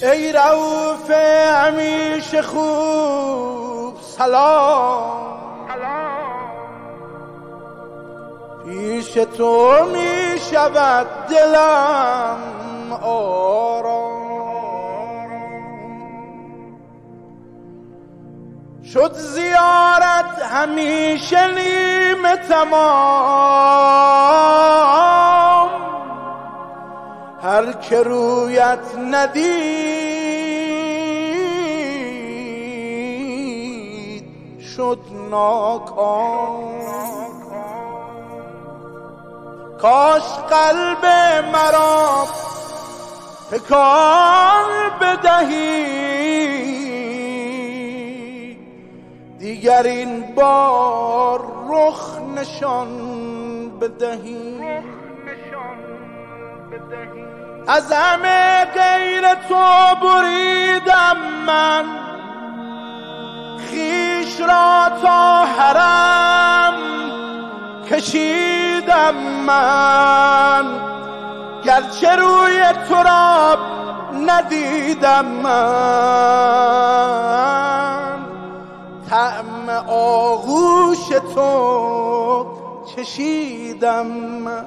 ای رؤوف همیشه خوب سلام، پیش تو می شود دلم آرام، شد زیارت همیشه نیمه تمام، هر که رویت ندید شد ناکام. کاش قلب مرا تکان بدهی، دیگر این بار رخ نشان بدهی. از همه غیر تو بریدم من، خویش را تا حرم کشیدم من، گرچه روی تو را ندیدم من، طعم آغوش تو چشیدم من.